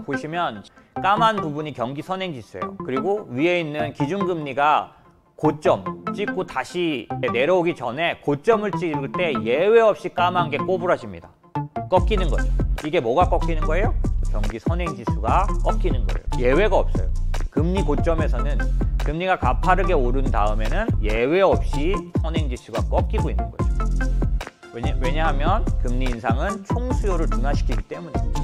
보시면 까만 부분이 경기 선행지수예요. 그리고 위에 있는 기준금리가 고점 찍고 다시 내려오기 전에 고점을 찍을 때 예외 없이 까만 게 꼬부라집니다. 꺾이는 거죠. 이게 뭐가 꺾이는 거예요? 경기 선행지수가 꺾이는 거예요. 예외가 없어요. 금리 고점에서는 금리가 가파르게 오른 다음에는 예외 없이 선행지수가 꺾이고 있는 거죠. 왜냐하면 금리 인상은 총수요를 둔화시키기 때문입니다.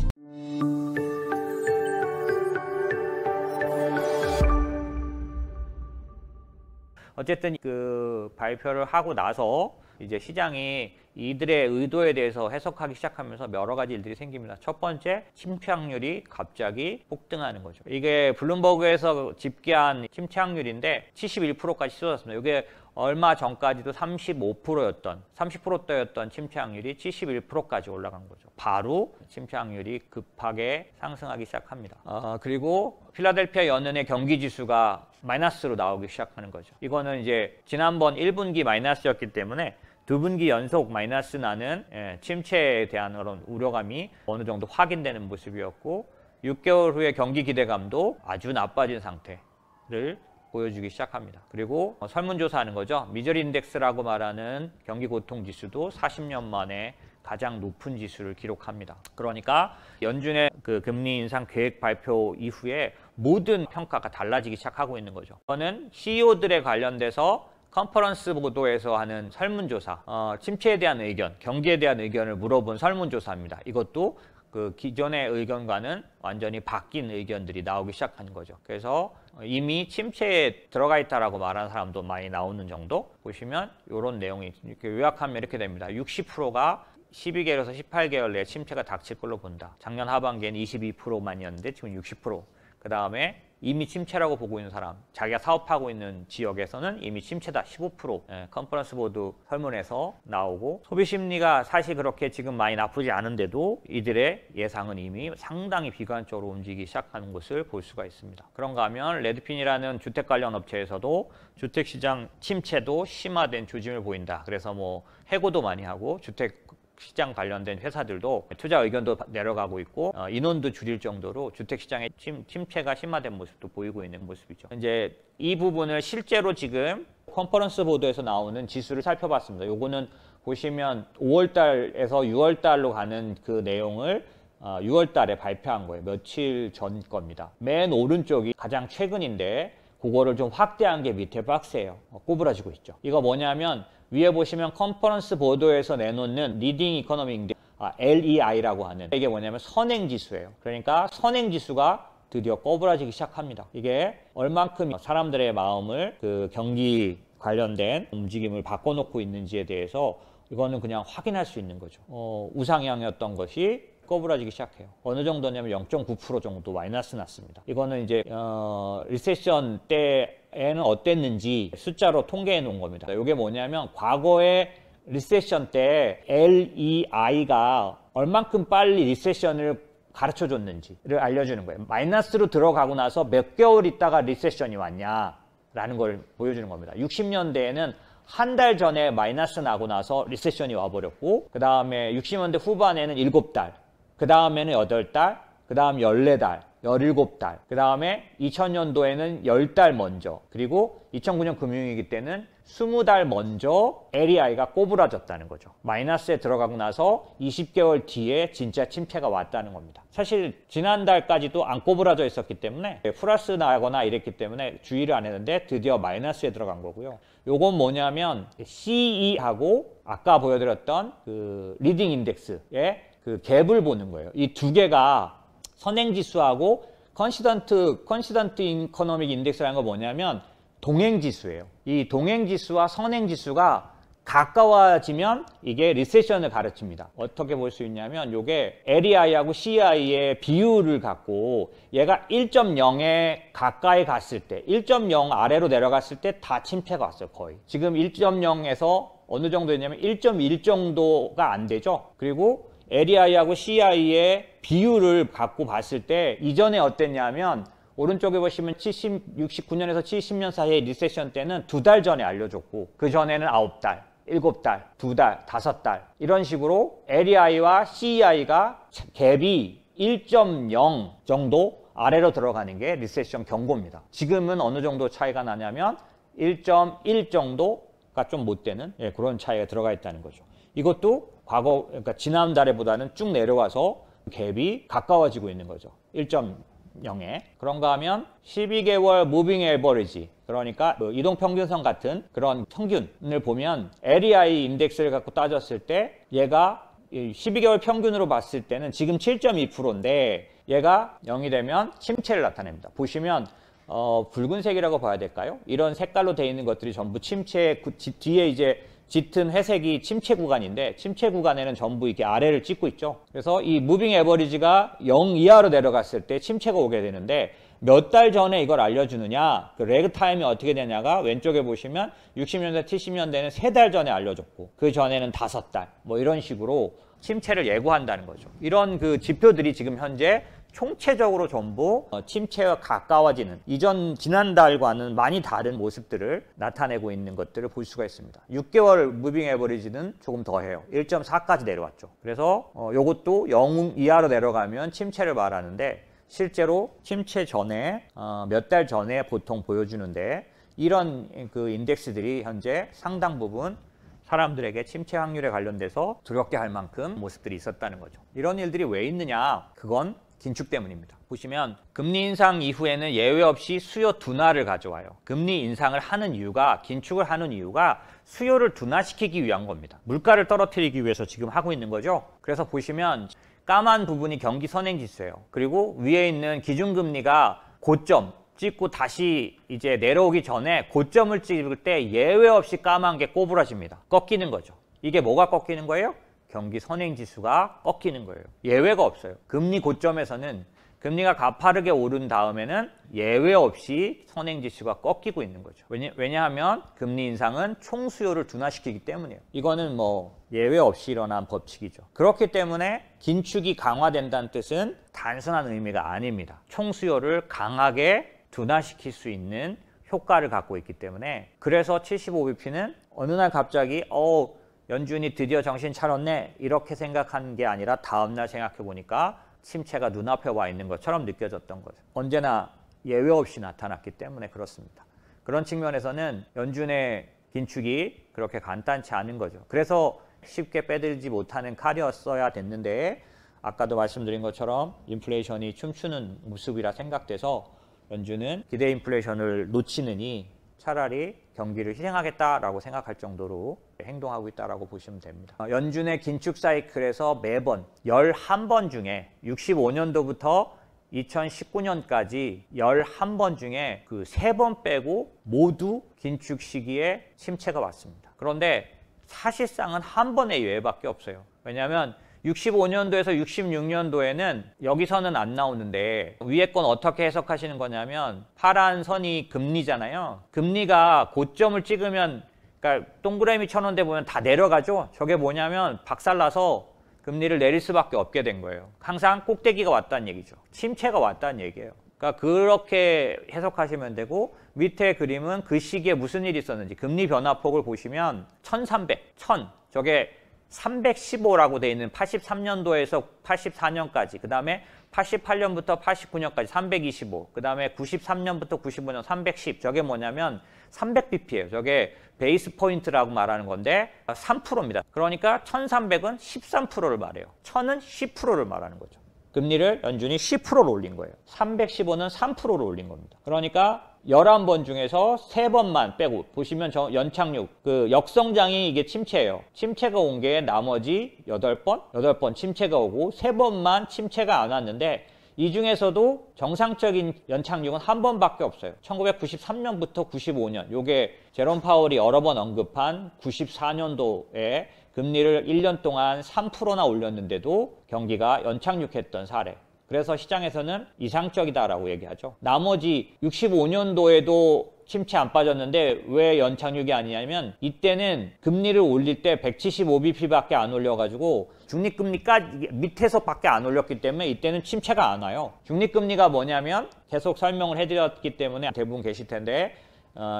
어쨌든 그 발표를 하고 나서 이제 시장이 이들의 의도에 대해서 해석하기 시작하면서 여러 가지 일들이 생깁니다. 첫 번째, 침체 확률이 갑자기 폭등하는 거죠. 이게 블룸버그에서 집계한 침체 확률인데 71%까지 쏟았습니다. 이게 얼마 전까지도 35%였던 30%대였던 침체 확률이 71%까지 올라간 거죠. 바로 침체 확률이 급하게 상승하기 시작합니다. 그리고 필라델피아 연은의 경기 지수가 마이너스로 나오기 시작하는 거죠. 이거는 이제 지난번 1분기 마이너스였기 때문에 2분기 연속 마이너스 나는 침체에 대한 그런 우려감이 어느 정도 확인되는 모습이었고 6개월 후에 경기 기대감도 아주 나빠진 상태를 보여주기 시작합니다. 그리고 설문조사하는 거죠. 미저리 인덱스라고 말하는 경기 고통 지수도 40년 만에 가장 높은 지수를 기록합니다. 그러니까 연준의 그 금리 인상 계획 발표 이후에 모든 평가가 달라지기 시작하고 있는 거죠. 저는 CEO들에 관련돼서 컨퍼런스 보도에서 하는 설문조사, 침체에 대한 의견, 경기에 대한 의견을 물어본 설문조사입니다. 이것도 그 기존의 의견과는 완전히 바뀐 의견들이 나오기 시작하는 거죠. 그래서 이미 침체에 들어가 있다라고 말하는 사람도 많이 나오는 정도 보시면 이런 내용이 이렇게 요약하면 이렇게 됩니다. 60%가 12개월에서 18개월 내에 침체가 닥칠 걸로 본다. 작년 하반기에는 22%만이었는데 지금 60%. 그 다음에 이미 침체라고 보고 있는 사람, 자기가 사업하고 있는 지역에서는 이미 침체다 15%. 컨퍼런스 보드 설문에서 나오고 소비 심리가 사실 그렇게 지금 많이 나쁘지 않은데도 이들의 예상은 이미 상당히 비관적으로 움직이기 시작하는 것을 볼 수가 있습니다. 그런가 하면 레드핀이라는 주택 관련 업체에서도 주택시장 침체도 심화된 조짐을 보인다. 그래서 뭐 해고도 많이 하고 주택 시장 관련된 회사들도 투자 의견도 내려가고 있고 인원도 줄일 정도로 주택시장의 침체가 심화된 모습도 보이고 있는 모습이죠. 이제 이 부분을 실제로 지금 컨퍼런스 보도에서 나오는 지수를 살펴봤습니다. 요거는 보시면 5월달에서 6월달로 가는 그 내용을 6월달에 발표한 거예요. 며칠 전 겁니다. 맨 오른쪽이 가장 최근인데 그거를 좀 확대한 게 밑에 박스예요. 꼬부라지고 있죠. 이거 뭐냐면 위에 보시면 컨퍼런스 보도에서 내놓는 리딩 이코노믹 인덱스, LEI라고 하는 이게 뭐냐면 선행지수예요. 그러니까 선행지수가 드디어 꼬부라지기 시작합니다. 이게 얼만큼 사람들의 마음을 그 경기 관련된 움직임을 바꿔놓고 있는지에 대해서 이거는 그냥 확인할 수 있는 거죠. 우상향이었던 것이 꼬부라지기 시작해요. 어느 정도냐면 0.9% 정도 마이너스 났습니다. 이거는 이제 리세션 때에는 어땠는지 숫자로 통계해 놓은 겁니다. 이게 뭐냐면 과거에 리세션 때 LEI가 얼만큼 빨리 리세션을 가르쳐 줬는지를 알려주는 거예요. 마이너스로 들어가고 나서 몇 개월 있다가 리세션이 왔냐라는 걸 보여주는 겁니다. 60년대에는 한 달 전에 마이너스 나고 나서 리세션이 와버렸고 그 다음에 60년대 후반에는 7달, 그 다음에는 8달, 그 다음 14달, 17달, 그 다음에 2000년도에는 10달 먼저, 그리고 2009년 금융위기 때는 20달 먼저 LEI가 꼬부라졌다는 거죠. 마이너스에 들어가고 나서 20개월 뒤에 진짜 침체가 왔다는 겁니다. 사실 지난달까지도 안 꼬부라져 있었기 때문에 플러스 나거나 이랬기 때문에 주의를 안 했는데 드디어 마이너스에 들어간 거고요. 요건 뭐냐면 CE하고 아까 보여드렸던 그 리딩 인덱스의 그 갭을 보는 거예요. 이 두 개가 선행지수하고 컨시던트 이코노믹 인덱스라는 거 뭐냐면 동행지수예요. 이 동행지수와 선행지수가 가까워지면 이게 리세션을 가르칩니다. 어떻게 볼 수 있냐면 이게 LEI하고 CEI의 비율을 갖고 얘가 1.0에 가까이 갔을 때 1.0 아래로 내려갔을 때 다 침체가 왔어요. 거의. 지금 1.0에서 어느 정도였냐면 1.1 정도가 안 되죠. 그리고 LEI하고 CEI의 비율을 갖고 봤을 때 이전에 어땠냐면 오른쪽에 보시면 69년에서 70년 사이의 리세션 때는 2달 전에 알려줬고 그 전에는 9달, 7달, 2달, 5달 이런 식으로 LEI와 CEI가 갭이 1.0 정도 아래로 들어가는 게 리세션 경고입니다. 지금은 어느 정도 차이가 나냐면 1.1 정도가 좀 못 되는 그런 차이가 들어가 있다는 거죠. 이것도 과거, 그러니까 지난달에보다는 쭉 내려와서 갭이 가까워지고 있는 거죠. 1.0에. 그런가 하면 12개월 무빙 에버리지, 그러니까 이동평균선 같은 그런 평균을 보면 LEI 인덱스를 갖고 따졌을 때 얘가 12개월 평균으로 봤을 때는 지금 7.2%인데 얘가 0이 되면 침체를 나타냅니다. 보시면 붉은색이라고 봐야 될까요? 이런 색깔로 되어 있는 것들이 전부 침체, 뒤에 이제 짙은 회색이 침체 구간인데, 침체 구간에는 전부 이렇게 아래를 찍고 있죠. 그래서 이 무빙 에버리지가 0 이하로 내려갔을 때 침체가 오게 되는데, 몇 달 전에 이걸 알려주느냐, 그 레그 타임이 어떻게 되냐가 왼쪽에 보시면 60년대, 70년대는 3달 전에 알려줬고, 그 전에는 5달, 뭐 이런 식으로 침체를 예고한다는 거죠. 이런 그 지표들이 지금 현재 총체적으로 전부 침체와 가까워지는, 지난달과는 많이 다른 모습들을 나타내고 있는 것들을 볼 수가 있습니다. 6개월 무빙 에버리지는 조금 더 해요. 1.4까지 내려왔죠. 그래서 요것도 0 이하로 내려가면 침체를 말하는데, 실제로 침체 전에 몇 달 전에 보통 보여주는데, 이런 그 인덱스들이 현재 상당 부분 사람들에게 침체 확률에 관련돼서 두렵게 할 만큼 모습들이 있었다는 거죠. 이런 일들이 왜 있느냐? 그건 긴축 때문입니다. 보시면 금리 인상 이후에는 예외 없이 수요 둔화를 가져와요. 금리 인상을 하는 이유가, 긴축을 하는 이유가 수요를 둔화시키기 위한 겁니다. 물가를 떨어뜨리기 위해서 지금 하고 있는 거죠. 그래서 보시면 까만 부분이 경기 선행지수예요. 그리고 위에 있는 기준금리가 고점 찍고 다시 이제 내려오기 전에 고점을 찍을 때 예외 없이 까만 게 꼬부라집니다. 꺾이는 거죠. 이게 뭐가 꺾이는 거예요? 경기 선행지수가 꺾이는 거예요. 예외가 없어요. 금리 고점에서는 금리가 가파르게 오른 다음에는 예외 없이 선행지수가 꺾이고 있는 거죠. 왜냐하면 금리 인상은 총수요를 둔화시키기 때문이에요. 이거는 뭐 예외 없이 일어난 법칙이죠. 그렇기 때문에 긴축이 강화된다는 뜻은 단순한 의미가 아닙니다. 총수요를 강하게 둔화시킬 수 있는 효과를 갖고 있기 때문에, 그래서 75bp는 어느 날 갑자기 연준이 드디어 정신 차렸네 이렇게 생각한 게 아니라 다음날 생각해 보니까 침체가 눈앞에 와 있는 것처럼 느껴졌던 거죠. 언제나 예외 없이 나타났기 때문에 그렇습니다. 그런 측면에서는 연준의 긴축이 그렇게 간단치 않은 거죠. 그래서 쉽게 빼들지 못하는 칼이었어야 됐는데, 아까도 말씀드린 것처럼 인플레이션이 춤추는 모습이라 생각돼서 연준은 기대 인플레이션을 놓치느니 차라리 경기를 희생하겠다라고 생각할 정도로 행동하고 있다라고 보시면 됩니다. 연준의 긴축 사이클에서 매번 11번 중에 65년도부터 2019년까지 11번 중에 그 3번 빼고 모두 긴축 시기에 침체가 왔습니다. 그런데 사실상은 한 번의 예외밖에 없어요. 왜냐하면 65년도에서 66년도에는 여기서는 안 나오는데, 위에 건 어떻게 해석하시는 거냐면 파란 선이 금리잖아요. 금리가 고점을 찍으면, 그러니까 동그라미 쳐놓은데 보면 다 내려가죠. 저게 뭐냐면 박살나서 금리를 내릴 수밖에 없게 된 거예요. 항상 꼭대기가 왔다는 얘기죠. 침체가 왔다는 얘기예요. 그러니까 그렇게 해석하시면 되고, 밑에 그림은 그 시기에 무슨 일이 있었는지, 금리 변화폭을 보시면 1300, 1000, 저게 315라고 돼 있는 83년도에서 84년까지, 그 다음에 88년부터 89년까지 325, 그 다음에 93년부터 95년 310, 저게 뭐냐면 300bp예요. 저게 베이스 포인트라고 말하는 건데 3%입니다. 그러니까 1300은 13%를 말해요. 1000은 10%를 말하는 거죠. 금리를 연준이 10%로 올린 거예요. 315는 3%로 올린 겁니다. 그러니까 11번 중에서 3번만 빼고 보시면 저 연착륙, 그 역성장이 이게 침체예요. 침체가 온 게 나머지 8번 침체가 오고 3번만 침체가 안 왔는데, 이 중에서도 정상적인 연착륙은 한 번밖에 없어요. 1993년부터 95년, 요게 제롬 파월이 여러 번 언급한 94년도에 금리를 1년 동안 3%나 올렸는데도 경기가 연착륙했던 사례. 그래서 시장에서는 이상적이다라고 얘기하죠. 나머지 65년도에도 침체 안 빠졌는데 왜 연착륙이 아니냐면, 이때는 금리를 올릴 때 175bp밖에 안 올려가지고 중립금리까지 밑에서밖에 안 올렸기 때문에 이때는 침체가 안 와요. 중립금리가 뭐냐면 계속 설명을 해드렸기 때문에 대부분 계실 텐데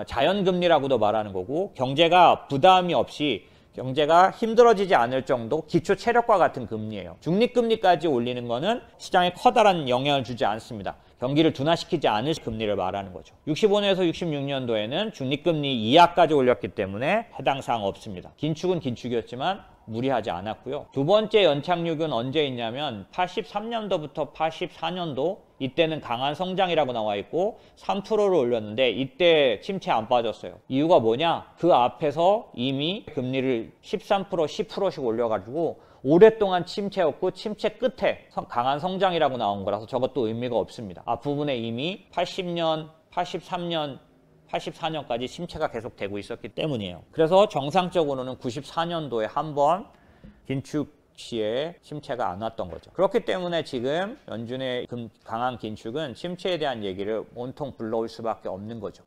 자연금리라고도 말하는 거고, 경제가 부담이 없이 경제가 힘들어지지 않을 정도 기초 체력과 같은 금리예요. 중립금리까지 올리는 거는 시장에 커다란 영향을 주지 않습니다. 경기를 둔화시키지 않을 금리를 말하는 거죠. 65년에서 66년도에는 중립금리 이하까지 올렸기 때문에 해당 사항 없습니다. 긴축은 긴축이었지만 무리하지 않았고요. 두 번째 연착륙은 언제 있냐면 83년도부터 84년도, 이때는 강한 성장이라고 나와 있고 3%를 올렸는데 이때 침체 안 빠졌어요. 이유가 뭐냐? 그 앞에서 이미 금리를 13%, 10%씩 올려가지고 오랫동안 침체였고 침체 끝에 강한 성장이라고 나온 거라서 저것도 의미가 없습니다. 앞부분에 이미 80년, 83년, 84년까지 침체가 계속되고 있었기 때문이에요. 그래서 정상적으로는 94년도에 한 번 긴축 시에 침체가 안 왔던 거죠. 그렇기 때문에 지금 연준의 강한 긴축은 침체에 대한 얘기를 온통 불러올 수밖에 없는 거죠.